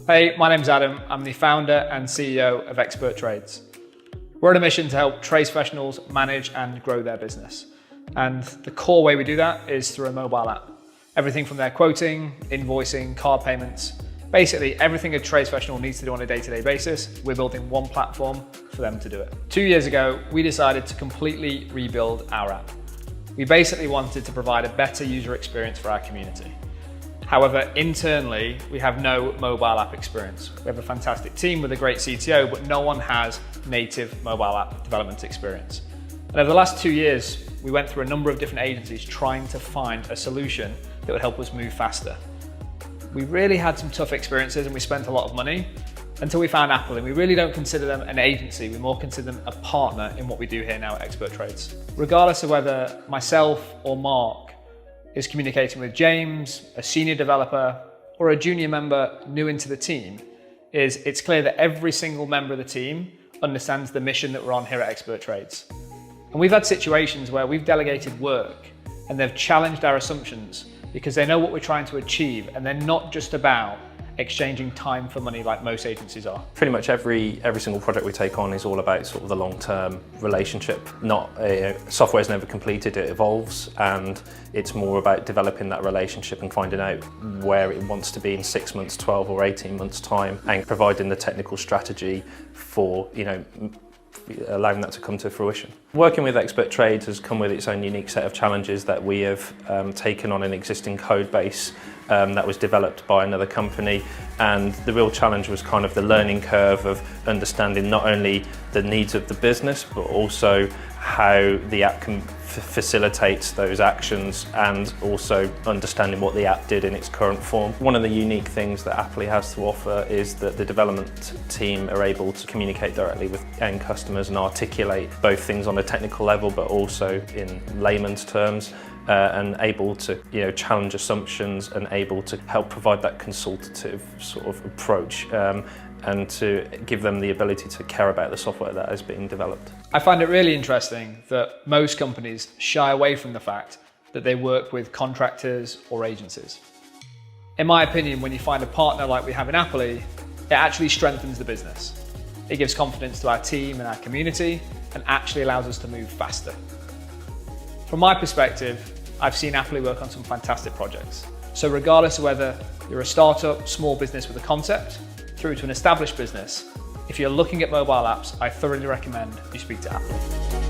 Hey, my name's Adam. I'm the founder and CEO of Expert Trades. We're on a mission to help trades professionals manage and grow their business. And the core way we do that is through a mobile app. Everything from their quoting, invoicing, card payments, basically everything a trades professional needs to do on a day-to-day basis, we're building one platform for them to do it. 2 years ago, we decided to completely rebuild our app. We basically wanted to provide a better user experience for our community. However, internally, we have no mobile app experience. We have a fantastic team with a great CTO, but no one has native mobile app development experience. And over the last 2 years, we went through a number of different agencies trying to find a solution that would help us move faster. We really had some tough experiences and we spent a lot of money until we found Appoly. We really don't consider them an agency, we more consider them a partner in what we do here now at Expert Trades. Regardless of whether myself or Mark is communicating with James, a senior developer, or a junior member new into the team, it's clear that every single member of the team understands the mission that we're on here at Expert Trades. And we've had situations where we've delegated work and they've challenged our assumptions because they know what we're trying to achieve and they're not just about exchanging time for money like most agencies are. Pretty much every single project we take on is all about sort of the long-term relationship. Software is never completed, it evolves, and it's more about developing that relationship and finding out where it wants to be in 6 months, 12 or 18 months time, and providing the technical strategy for, allowing that to come to fruition. Working with Expert Trades has come with its own unique set of challenges that we have taken on an existing code base that was developed by another company, and the real challenge was kind of the learning curve of understanding not only the needs of the business but also how the app can facilitate those actions and also understanding what the app did in its current form. One of the unique things that Appoly has to offer is that the development team are able to communicate directly with end customers and articulate both things on a technical level but also in layman's terms, and able to challenge assumptions and able to help provide that consultative sort of approach and to give them the ability to care about the software that is being developed. I find it really interesting that most companies shy away from the fact that they work with contractors or agencies. In my opinion, when you find a partner like we have in Appoly, it actually strengthens the business. It gives confidence to our team and our community and actually allows us to move faster. From my perspective, I've seen Appoly work on some fantastic projects. So regardless of whether you're a startup, small business with a concept, through to an established business, if you're looking at mobile apps, I thoroughly recommend you speak to Appoly.